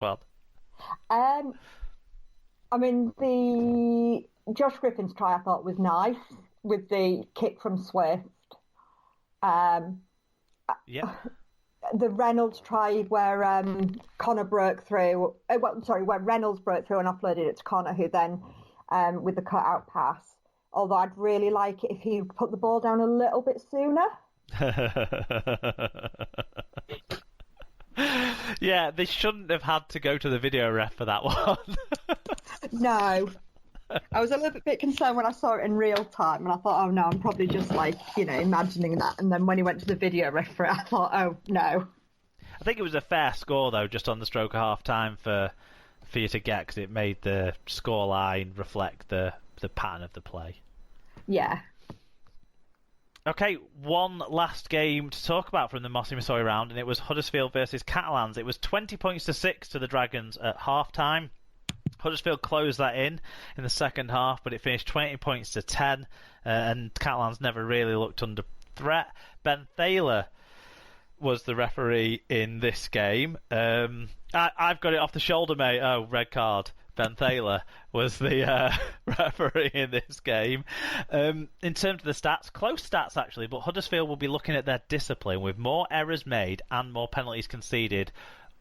Well, I mean, the Josh Griffin's try I thought was nice with the kick from Swift. yeah. The Reynolds try where Connor broke through. Where Reynolds broke through and offloaded it to Connor, who then with the cut-out pass. Although I'd really like it if he put the ball down a little bit sooner. Yeah, they shouldn't have had to go to the video ref for that one. No. I was a little bit concerned when I saw it in real time, and I thought, oh no, I'm probably just imagining that. And then when he went to the video ref for it, I thought, oh no. I think it was a fair score though, just on the stroke of half time for you to get, because it made the score line reflect the pattern of the play. Yeah. Okay, one last game to talk about from the Mose Masoe round, and it was Huddersfield versus Catalans. It was 20 points to 6 to the Dragons at half time. Huddersfield closed that in the second half, but it finished 20 points to 10, and Catalans never really looked under threat. Ben Thaler was the referee in this game. I've got it off the shoulder, mate. Oh, red card. Ben Thaler was the referee in this game. In terms of the stats, close stats actually, but Huddersfield will be looking at their discipline with more errors made and more penalties conceded,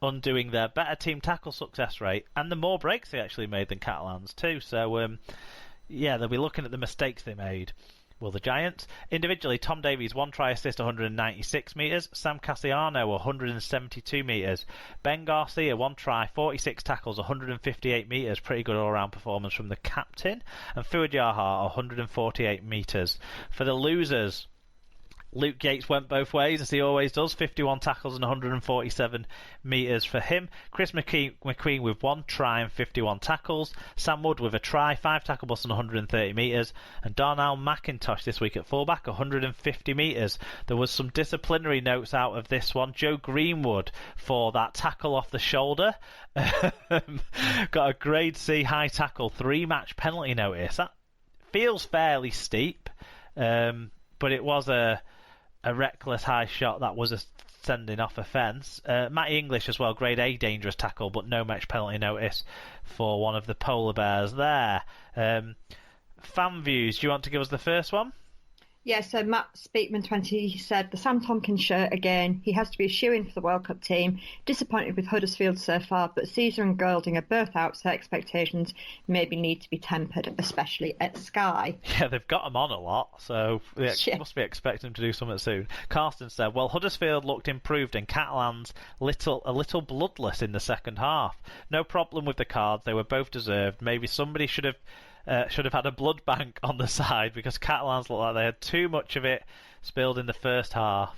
undoing their better team tackle success rate and the more breaks they actually made than Catalans too. So, they'll be looking at the mistakes they made. Well, the Giants. Individually, Tom Davies, 1 try assist, 196 metres. Sam Cassiano, 172 metres. Ben Garcia, 1 try, 46 tackles, 158 metres. Pretty good all-round performance from the captain. And Fuad Yaha, 148 metres. For the losers, Luke Yates went both ways, as he always does. 51 tackles and 147 metres for him. Chris McQueen with 1 try and 51 tackles. Sam Wood with a try, 5 tackle busts and 130 metres. And Darnell McIntosh this week at fullback, 150 metres. There was some disciplinary notes out of this one. Joe Greenwood for that tackle off the shoulder. Got a grade C high tackle, 3-match penalty notice. That feels fairly steep, but it was a reckless high shot that was a sending off offence. Matty English as well, grade A dangerous tackle, but no match penalty notice for one of the polar bears there. Fan views, do you want to give us the first one? Yeah, so Matt Speakman 20 said, the Sam Tompkins shirt again. He has to be a shoo-in for the World Cup team. Disappointed with Huddersfield so far, but Caesar and Golding are both out, so expectations maybe need to be tempered, especially at Sky. Yeah, they've got them on a lot, so they must be expecting them to do something soon. Carsten said, well, Huddersfield looked improved and Catalans a little bloodless in the second half. No problem with the cards, they were both deserved. Maybe somebody should have had a blood bank on the side, because Catalans looked like they had too much of it spilled in the first half.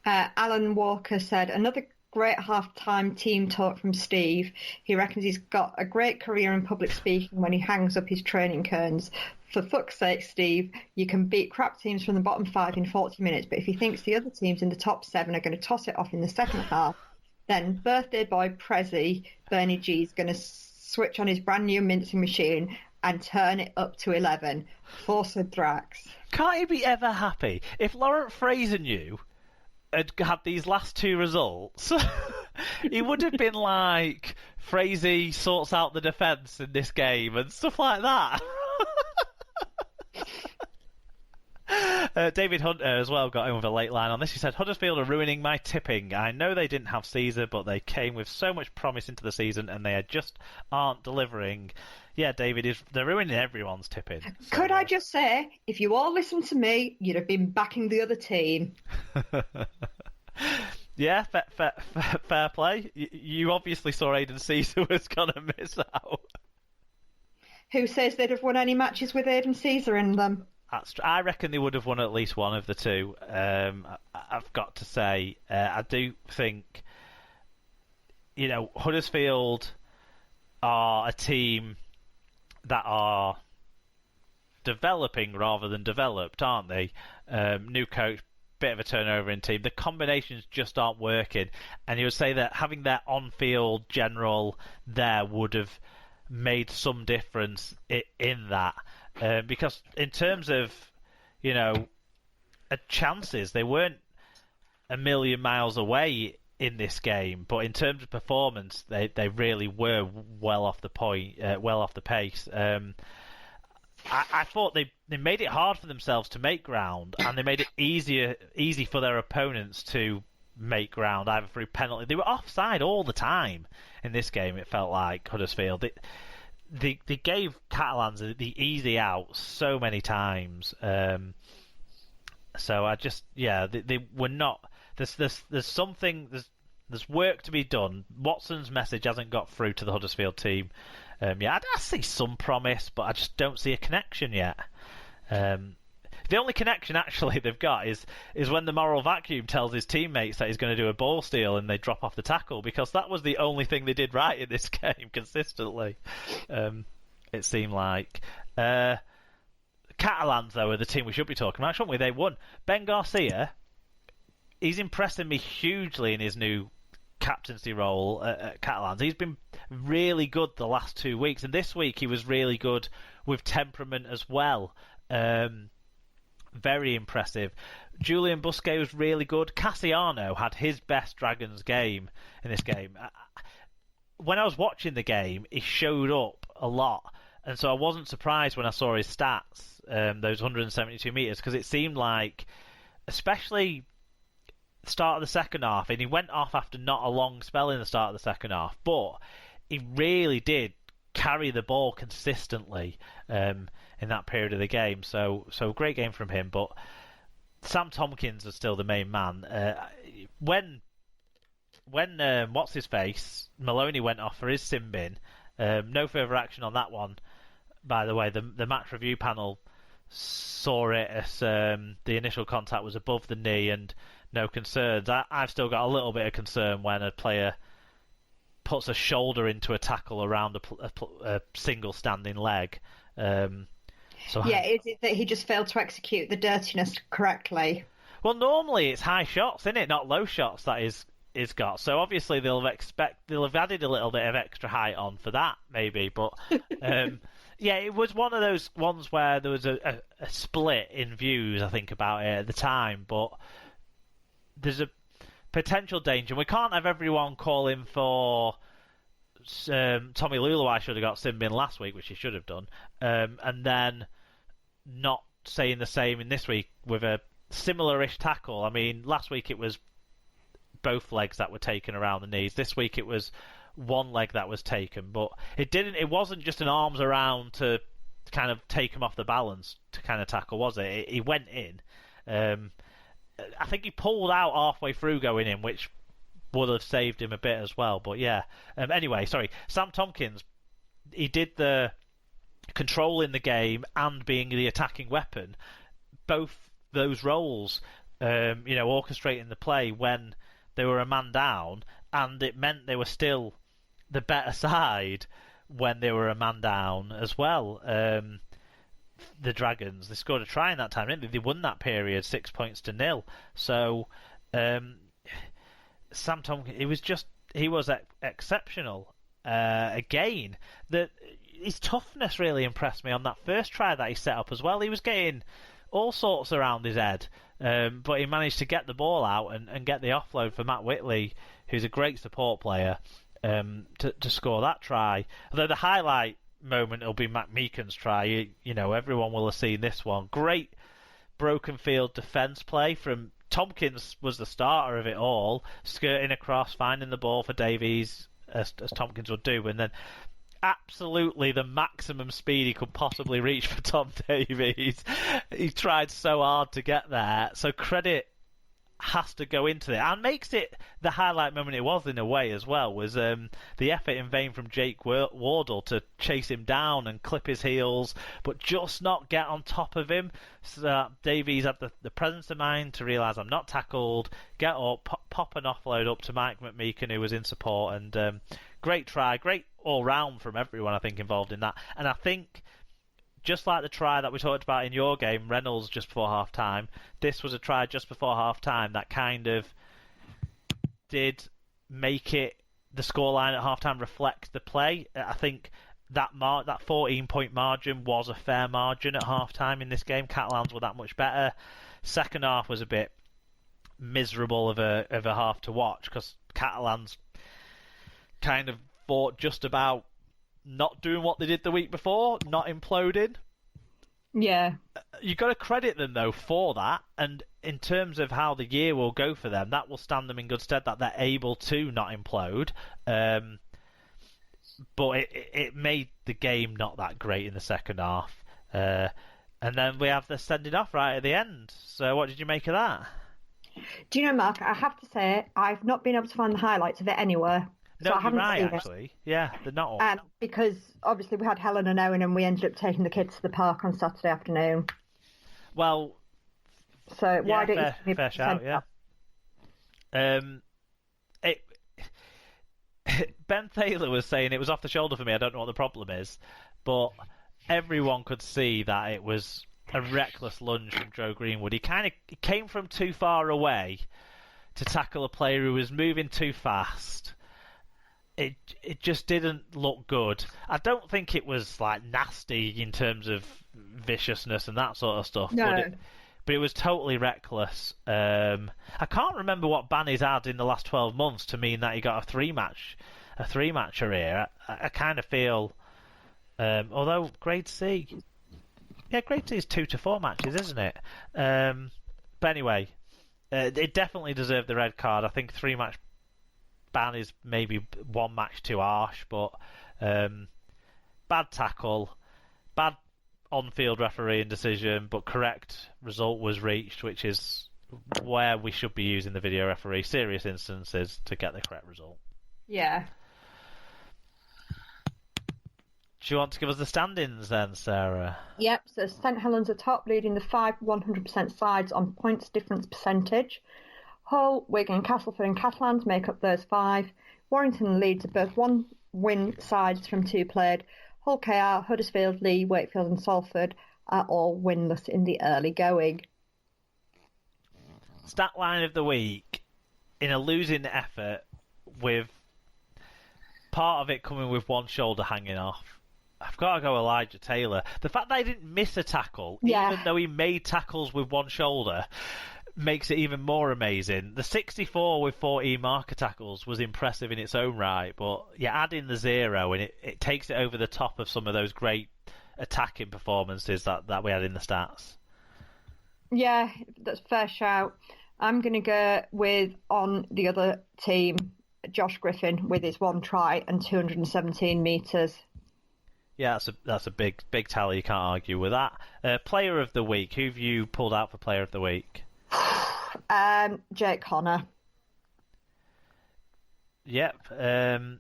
Alan Walker said, another great half-time team talk from Steve. He reckons he's got a great career in public speaking when he hangs up his training cairns. For fuck's sake, Steve, you can beat crap teams from the bottom 5 in 40 minutes, but if he thinks the other teams in the top 7 are going to toss it off in the second half, then birthday boy Prezi, Bernie G, is going to switch on his brand new mincing machine and turn it up to 11. Force of Drax. Can't he be ever happy? If Laurent Fraser had these last 2 results, he would have been like, Fraser sorts out the defence in this game and stuff like that. David Hunter as well got in with a late line on this. He said, Huddersfield are ruining my tipping. I know they didn't have Caesar, but they came with so much promise into the season and they just aren't delivering. Yeah, David, they're ruining everyone's tipping. So, could I just say, if you all listened to me, you'd have been backing the other team. Yeah, fair play. You obviously saw Aidan Caesar was going to miss out. Who says they'd have won any matches with Aidan Caesar in them? I reckon they would have won at least one of the 2. I've got to say, I do think, Huddersfield are a team that are developing rather than developed, aren't they? New coach, bit of a turnover in team. The combinations just aren't working, and you would say that having their on-field general there would have made some difference in that. Because in terms of, chances, they weren't a million miles away in this game, but in terms of performance, they really were well off the point, well off the pace. I thought they made it hard for themselves to make ground, and they made it easy for their opponents to make ground, either through penalty. They were offside all the time in this game. It felt like Huddersfield. They gave Catalans the easy out so many times. So they were not. There's something. There's work to be done. Watson's message hasn't got through to the Huddersfield team. I see some promise, but I just don't see a connection yet. The only connection actually they've got is when the moral vacuum tells his teammates that he's going to do a ball steal and they drop off the tackle, because that was the only thing they did right in this game consistently. It seemed like. Catalans, though, are the team we should be talking about, shouldn't we? They won. Ben Garcia, he's impressing me hugely in his new captaincy role at Catalans. He's been really good the last 2 weeks, and this week he was really good with temperament as well. Very impressive. Julian Busquets was really good. Cassiano had his best Dragons game in this game. When I was watching the game, he showed up a lot, and so I wasn't surprised when I saw his stats, those 172 metres, because it seemed like, especially the start of the second half, and he went off after not a long spell in the start of the second half, but he really did carry the ball consistently in that period of the game. So great game from him. But Sam Tompkins is still the main man. When what's his face, Maloney went off for his sin bin. No further action on that one. By the way, the match review panel saw it as the initial contact was above the knee and no concerns. I've still got a little bit of concern when a player puts a shoulder into a tackle around a single standing leg. Is it that he just failed to execute the dirtiness correctly? Well, normally it's high shots, isn't it? Not low shots that is got. So obviously they'll have added a little bit of extra height on for that, maybe. But it was one of those ones where there was a split in views, I think, about it at the time. But there's a potential danger. We can't have everyone calling for Tommy Luluai should have got sin bin last week, which he should have done, and then not saying the same in this week with a similar-ish tackle. I mean, last week it was both legs that were taken around the knees. This week it was one leg that was taken, but it wasn't just an arms around to kind of take him off the balance to kind of tackle, was it? He went in. I think he pulled out halfway through going in, which would have saved him a bit as well. But yeah. Anyway, sorry. Sam Tompkins, he did the controlling the game and being the attacking weapon. Both those roles, orchestrating the play when they were a man down, and it meant they were still the better side when they were a man down as well. The Dragons, they scored a try in that time, didn't they? They won that period 6-0. So Sam Tompkins, he was exceptional. Again, his toughness really impressed me on that first try that he set up as well. He was getting all sorts around his head, but he managed to get the ball out and get the offload for Matt Whitley, who's a great support player, to score that try. Although the highlight moment will be Matt Meakin's try. Everyone will have seen this one. Great broken field defence play from Tompkins. Was the starter of it all, skirting across, finding the ball for Davies, as Tompkins would do, and then absolutely the maximum speed he could possibly reach for Tom Davies. He tried so hard to get there, so credit has to go into it, and makes it the highlight moment it was in a way as well, was the effort in vain from Jake Wardle to chase him down and clip his heels, but just not get on top of him, so that Davies had the presence of mind to realise, I'm not tackled, get up, pop an offload up to Mike McMeekin, who was in support, and great try, great all round from everyone I think involved in that. And I think just like the try that we talked about in your game, Reynolds, just before half-time, this was a try just before half-time that kind of did make it, the scoreline at half-time reflect the play. I think that 14-point margin was a fair margin at half-time in this game. Catalans were that much better. Second half was a bit miserable of a half to watch, because Catalans kind of fought just about not doing what they did the week before, not imploding. Yeah. You've got to credit them, though, for that. And in terms of how the year will go for them, that will stand them in good stead that they're able to not implode. But it made the game not that great in the second half. And then we have the sending off right at the end. So what did you make of that? Do you know, Mark, I have to say, I've not been able to find the highlights of it anywhere. No, so I haven't you're right, seen actually. It. Yeah, they're not all. Because obviously we had Helen and Owen and we ended up taking the kids to the park on Saturday afternoon. Well, so why don't you fair shout, yeah. Ben Thaler was saying it was off the shoulder for me. I don't know what the problem is, but everyone could see that it was a reckless lunge from Joe Greenwood. He came from too far away to tackle a player who was moving too fast. It just didn't look good. I don't think it was like nasty in terms of viciousness and that sort of stuff. No. But it was totally reckless. I can't remember what ban he's had in the last 12 months to mean that he got a three match career. I kind of feel, although Grade C, Grade C is 2 to 4 matches, isn't it? But anyway, it definitely deserved the red card. I think 3 match ban is maybe 1 match too harsh, but bad tackle, bad on-field refereeing decision, but correct result was reached, which is where we should be using the video referee. Serious instances to get the correct result. Yeah. Do you want to give us the standings then, Sarah? Yep, so St Helens are top, leading the 5 100% sides on points difference percentage. Hull, Wigan, Castleford and Catalans make up those 5. Warrington and Leeds are both 1-win sides from 2 played. Hull KR, Huddersfield, Lee, Wakefield and Salford are all winless in the early going. Stat line of the week, in a losing effort, with part of it coming with one shoulder hanging off, I've got to go Elijah Taylor. The fact that he didn't miss a tackle, even though he made tackles with one shoulder, makes it even more amazing. The 64 with 14 marker tackles was impressive in its own right, but add in the 0 and it takes it over the top of some of those great attacking performances that we had in the stats. Yeah, that's a fair shout. I'm going to go with, on the other team, Josh Griffin with his 1 try and 217 metres. Yeah, that's a big tally. You can't argue with that. Player of the week. Who've you pulled out for Player of the week? Jake Connor. Yep.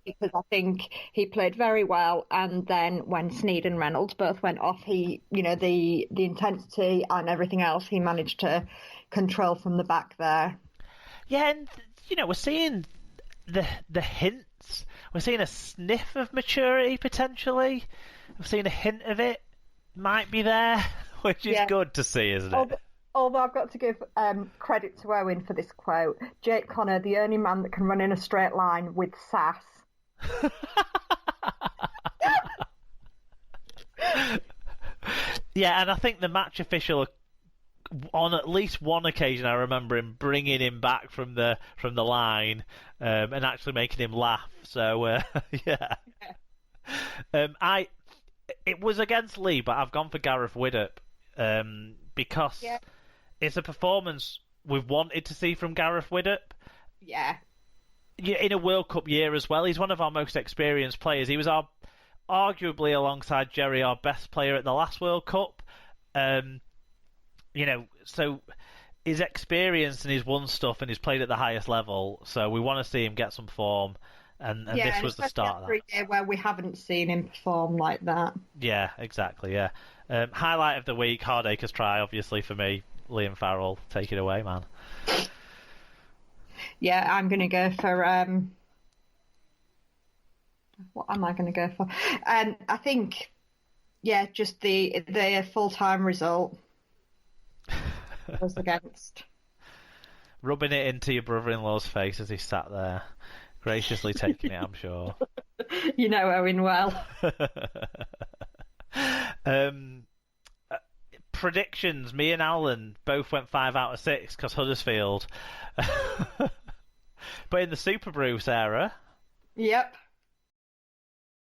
Because I think he played very well, and then when Sneed and Reynolds both went off, the intensity and everything else he managed to control from the back there. Yeah, and we're seeing the hints. We're seeing a sniff of maturity potentially. We're seeing a hint of it might be there, which is good to see, isn't it? Although I've got to give credit to Owen for this quote. Jake Connor, the only man that can run in a straight line with sass. Yeah, and I think the match official, on at least one occasion, I remember him bringing him back from the line and actually making him laugh. So yeah. It was against Lee, but I've gone for Gareth Widdop because it's a performance we've wanted to see from Gareth Widdop. Yeah. In a World Cup year as well. He's one of our most experienced players. He was arguably, alongside Jerry, our best player at the last World Cup. So he's experienced and he's won stuff and he's played at the highest level. So we want to see him get some form. And this was the start of that. Year where we haven't seen him perform like that. Yeah, exactly, yeah. Highlight of the week, Hardacre's try, obviously, for me. Liam Farrell, take it away, man. Yeah, I'm going to go for... what am I going to go for? I think, just the full-time result was against. Rubbing it into your brother-in-law's face as he sat there. Graciously taking it, I'm sure. You know Owen well. Predictions. Me and Alan both went 5 out of 6 because Huddersfield. But in the Super Brew, Sarah, Yep.